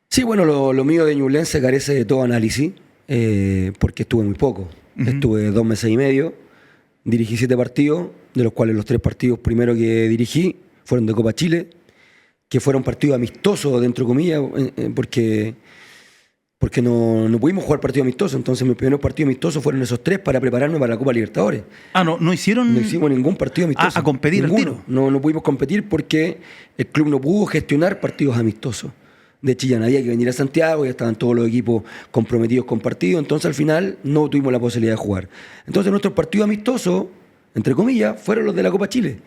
Sí, bueno, lo mío de Ñublense carece de todo análisis, porque estuve muy poco. Estuve 2 meses y medio, dirigí 7 partidos, de los cuales los 3 partidos primero que dirigí fueron de Copa Chile, que fueron partidos amistosos, dentro de comillas, porque no pudimos jugar partido amistoso. Entonces mis primeros partidos amistosos fueron esos 3 para prepararme para la Copa Libertadores. No hicieron... No hicimos ningún partido amistoso. A competir ninguno. al tiro. No pudimos competir porque el club no pudo gestionar partidos amistosos de Chillán. Había que venir a Santiago, ya estaban todos los equipos comprometidos con partidos, entonces al final no tuvimos la posibilidad de jugar. Entonces nuestros partidos amistosos, entre comillas, fueron los de la Copa Chile,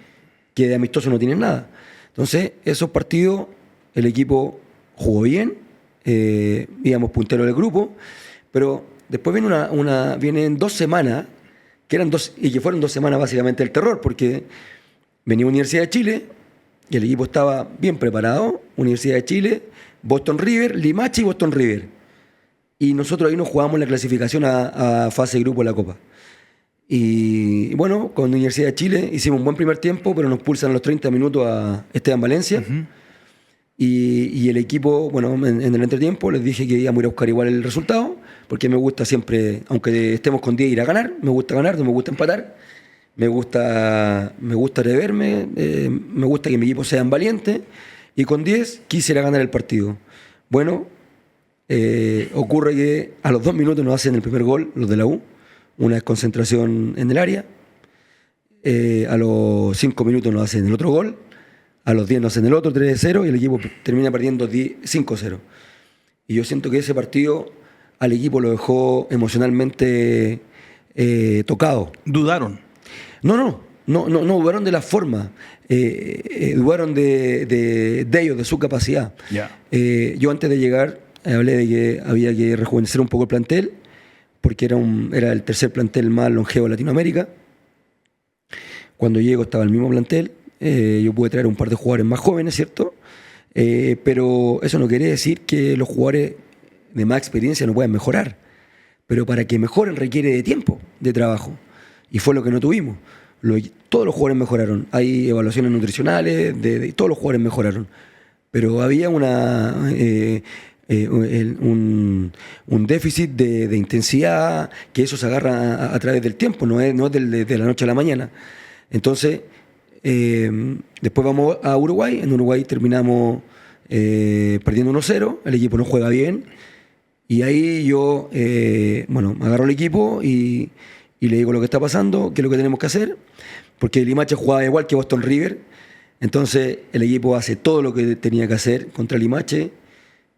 que de amistoso no tienen nada. Entonces esos partidos el equipo jugó bien, íbamos punteros del grupo, pero después vienen 2 semanas, que fueron 2 semanas básicamente del terror, porque venía Universidad de Chile y el equipo estaba bien preparado, Universidad de Chile, Boston River, Limache y Boston River. Y nosotros ahí nos jugamos la clasificación a fase de grupo de la Copa. Y bueno, con Universidad de Chile hicimos un buen primer tiempo, pero nos pulsan a los 30 minutos a Esteban Valencia. Y el equipo, bueno, en el entretiempo les dije que íbamos a ir a buscar igual el resultado, porque me gusta siempre, aunque estemos con 10, ir a ganar. Me gusta ganar, no me gusta empatar. Me gusta reverme, me gusta que mi equipo sea valiente. Y con 10 quise ir a ganar el partido. Bueno, ocurre que a los 2 minutos nos hacen el primer gol, los de la U, una desconcentración en el área. A los 5 minutos nos hacen el otro gol. A los 10 nos hacen el otro, 3-0, y el equipo termina perdiendo 5-0. Y yo siento que ese partido al equipo lo dejó emocionalmente tocado. ¿Dudaron? No dudaron de la forma, dudaron de ellos, de su capacidad. Ya. Yo antes de llegar hablé de que había que rejuvenecer un poco el plantel, porque era el tercer plantel más longevo de Latinoamérica. Cuando llego estaba el mismo plantel, yo pude traer un par de jugadores más jóvenes, ¿cierto? Pero eso no quiere decir que los jugadores de más experiencia no puedan mejorar. Pero para que mejoren requiere de tiempo, de trabajo. Y fue lo que no tuvimos. Todos los jugadores mejoraron. Hay evaluaciones nutricionales, todos los jugadores mejoraron. Pero había un déficit de intensidad, que eso se agarra a través del tiempo, no es de la noche a la mañana. Entonces, después vamos a Uruguay. En Uruguay terminamos perdiendo 1-0, el equipo no juega bien. Y ahí yo, agarro el equipo y le digo lo que está pasando, qué es lo que tenemos que hacer, porque Limache jugaba igual que Boston River. Entonces el equipo hace todo lo que tenía que hacer contra Limache.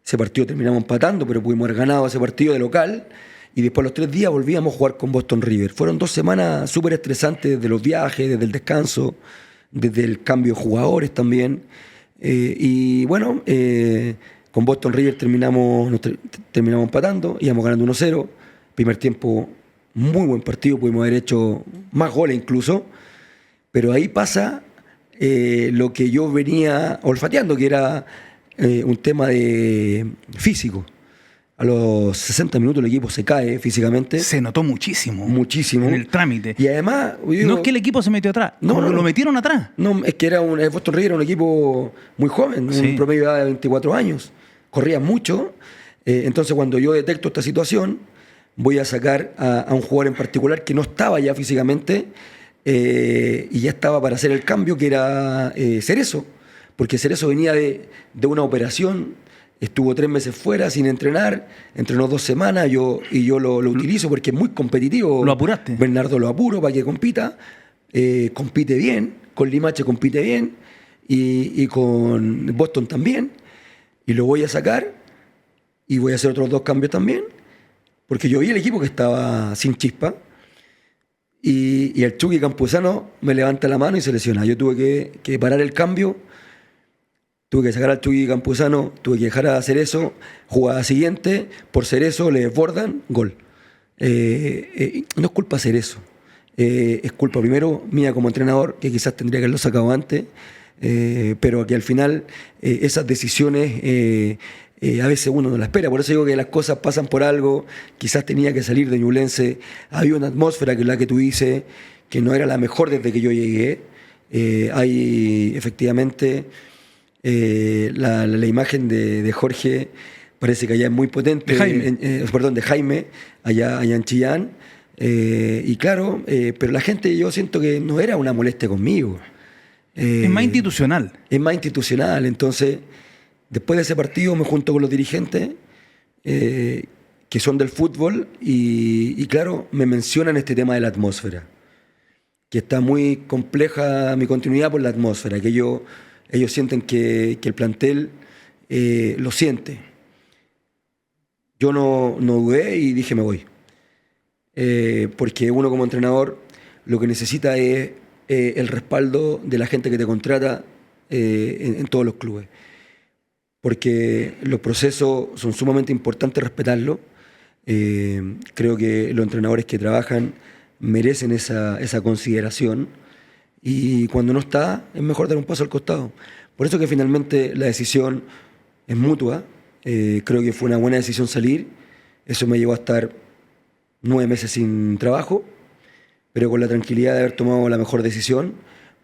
Ese partido terminamos empatando, pero pudimos haber ganado ese partido de local. Y después, a los 3 días, volvíamos a jugar con Boston River. Fueron 2 semanas súper estresantes, desde los viajes, desde el descanso, desde el cambio de jugadores también. Con Boston River terminamos empatando, íbamos ganando 1-0. Primer tiempo, muy buen partido, pudimos haber hecho más goles incluso. Pero ahí pasa lo que yo venía olfateando, que era un tema de físico. A los 60 minutos el equipo se cae físicamente. Se notó muchísimo. Muchísimo. En el trámite. Y además... No es que el equipo se metió atrás. No, lo metieron atrás. No, es que Boston River era un equipo muy joven, Sí. un promedio de edad de 24 años. Corría mucho. Entonces, cuando yo detecto esta situación, voy a sacar a un jugador en particular que no estaba ya físicamente y ya estaba para hacer el cambio, que era Cerezo. Porque Cerezo venía de una operación. Estuvo 3 meses fuera sin entrenar, entrenó 2 semanas, yo lo utilizo porque es muy competitivo. ¿Lo apuraste? Bernardo lo apuro para que compita, compite bien, con Limache compite bien y con Boston también, y lo voy a sacar y voy a hacer otros 2 cambios también, porque yo vi el equipo que estaba sin chispa y el Chucky Campuzano me levanta la mano y se lesiona. Yo tuve que parar el cambio. Tuve que sacar al Chucky Campuzano, tuve que dejar a Cerezo, jugada siguiente, por Cerezo le desbordan, gol. No es culpa de Cerezo, es culpa primero mía como entrenador, que quizás tendría que haberlo sacado antes, pero que al final esas decisiones a veces uno no las espera. Por eso digo que las cosas pasan por algo. Quizás tenía que salir de Ñublense, había una atmósfera que es la que tú dices, que no era la mejor desde que yo llegué. Hay efectivamente... la imagen de Jorge parece que allá es muy potente. De Jaime. De Jaime, allá en Chillán. Y claro, pero la gente, yo siento que no era una molestia conmigo. Es más institucional. Es más institucional. Entonces, después de ese partido me junto con los dirigentes que son del fútbol y claro, me mencionan este tema de la atmósfera. Que está muy compleja mi continuidad por la atmósfera, que ellos sienten que el plantel lo siente. Yo no dudé y dije me voy. Porque uno como entrenador lo que necesita es el respaldo de la gente que te contrata en todos los clubes. Porque los procesos son sumamente importantes respetarlos. Creo que los entrenadores que trabajan merecen esa consideración. Y cuando no está, es mejor dar un paso al costado. Por eso que finalmente la decisión es mutua. Creo que fue una buena decisión salir. Eso me llevó a estar 9 meses sin trabajo, pero con la tranquilidad de haber tomado la mejor decisión,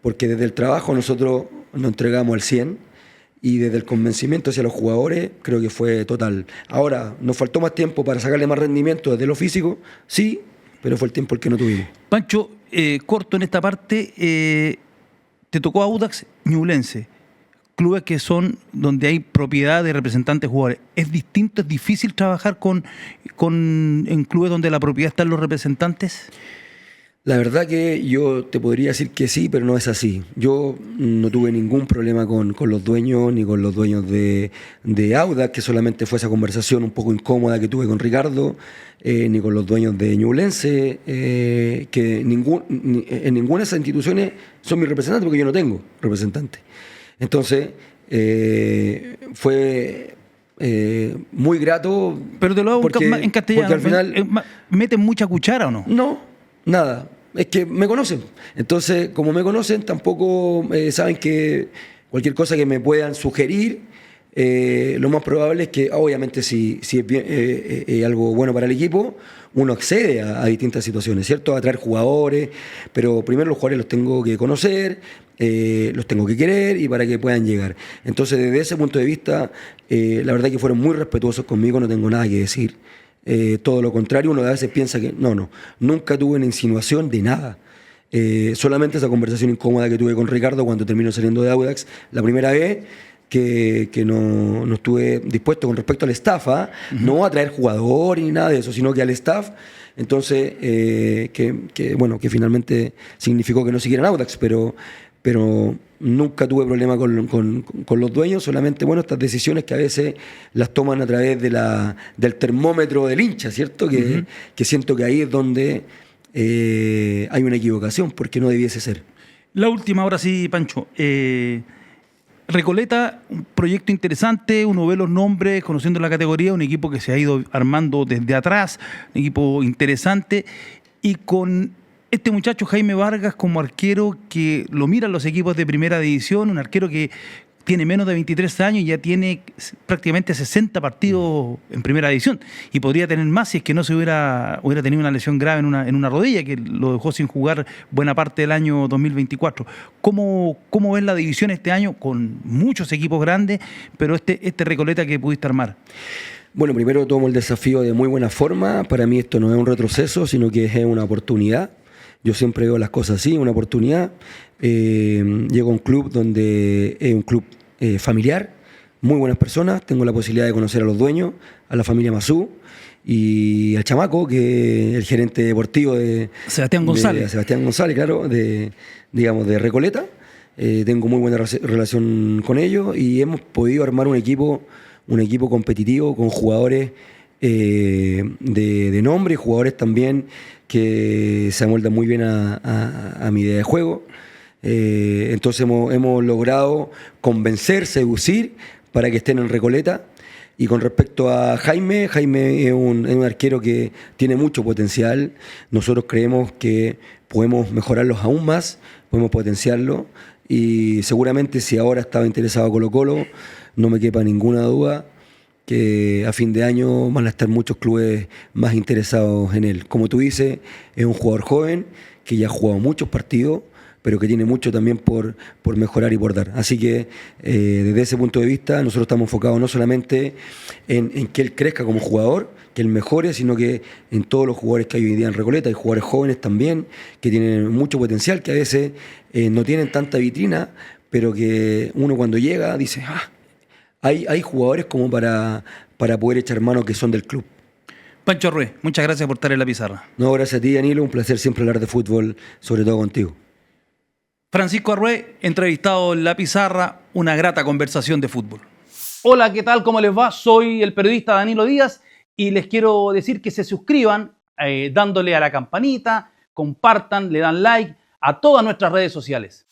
porque desde el trabajo nosotros nos entregamos al 100 y desde el convencimiento hacia los jugadores creo que fue total. Ahora, nos faltó más tiempo para sacarle más rendimiento desde lo físico, sí, pero fue el tiempo el que no tuvimos. Pancho, corto en esta parte, te tocó Audax Ñublense, clubes que son donde hay propiedad de representantes jugadores. ¿Es distinto, es difícil trabajar en clubes donde la propiedad está en los representantes? La verdad que yo te podría decir que sí, pero no es así. Yo no tuve ningún problema con los dueños, ni con los dueños de Audax, que solamente fue esa conversación un poco incómoda que tuve con Ricardo, ni con los dueños de Ñublense, que en ninguna de esas instituciones son mis representantes, porque yo no tengo representante. Entonces, fue muy grato. Pero te lo hago porque, en castellano. porque al final ¿Meten mucha cuchara o no? No, nada. Es que me conocen. Entonces, como me conocen, tampoco saben que cualquier cosa que me puedan sugerir, lo más probable es que, obviamente, si es bien, algo bueno para el equipo, uno accede a distintas situaciones, ¿cierto? A traer jugadores, pero primero los jugadores los tengo que conocer, los tengo que querer y para que puedan llegar. Entonces, desde ese punto de vista, la verdad que fueron muy respetuosos conmigo, no tengo nada que decir. Todo lo contrario, uno a veces piensa que no, nunca tuve una insinuación de nada. Solamente esa conversación incómoda que tuve con Ricardo cuando terminó saliendo de Audax la primera vez, que no estuve dispuesto con respecto al staff, no a traer jugadores ni nada de eso, sino que al staff. Entonces, que finalmente significó que no siguieran Audax, pero nunca tuve problema con los dueños, solamente, estas decisiones que a veces las toman a través del termómetro del hincha, ¿cierto? Que siento que ahí es donde hay una equivocación, porque no debiese ser. La última, ahora sí, Pancho. Recoleta, un proyecto interesante, uno ve los nombres, conociendo la categoría, un equipo que se ha ido armando desde atrás, un equipo interesante, y con este muchacho Jaime Vargas como arquero que lo miran los equipos de primera división, un arquero que tiene menos de 23 años y ya tiene prácticamente 60 partidos en primera división y podría tener más si es que no se hubiera tenido una lesión grave en una rodilla que lo dejó sin jugar buena parte del año 2024. ¿Cómo ves la división este año con muchos equipos grandes, pero este Recoleta que pudiste armar? Bueno, primero tomo el desafío de muy buena forma. Para mí esto no es un retroceso, sino que es una oportunidad. Yo siempre veo las cosas así, una oportunidad. Llego a un club donde es un club familiar, muy buenas personas. Tengo la posibilidad de conocer a los dueños, a la familia Mazú y al chamaco, que es el gerente deportivo de Sebastián González. Sebastián González, claro, de Recoleta. Tengo muy buena relación con ellos y hemos podido armar un equipo competitivo con jugadores de nombre y jugadores también que se amoldan muy bien a mi idea de juego. Entonces hemos logrado convencer, seducir para que estén en Recoleta. Y con respecto a Jaime es un arquero que tiene mucho potencial. Nosotros creemos que podemos mejorarlos aún más, podemos potenciarlo. Y seguramente si ahora estaba interesado Colo-Colo, no me quepa ninguna duda que a fin de año van a estar muchos clubes más interesados en él. Como tú dices, es un jugador joven que ya ha jugado muchos partidos, pero que tiene mucho también por mejorar y por dar. Así que desde ese punto de vista nosotros estamos enfocados no solamente en que él crezca como jugador, que él mejore, sino que en todos los jugadores que hay hoy día en Recoleta. Hay jugadores jóvenes también que tienen mucho potencial, que a veces no tienen tanta vitrina, pero que uno cuando llega dice, hay jugadores como para poder echar mano que son del club. Pancho Arrué, muchas gracias por estar en la pizarra. No, gracias a ti, Danilo, un placer siempre hablar de fútbol, sobre todo contigo. Francisco Arrué, entrevistado en La Pizarra, una grata conversación de fútbol. Hola, ¿qué tal? ¿Cómo les va? Soy el periodista Danilo Díaz y les quiero decir que se suscriban dándole a la campanita, compartan, le dan like a todas nuestras redes sociales.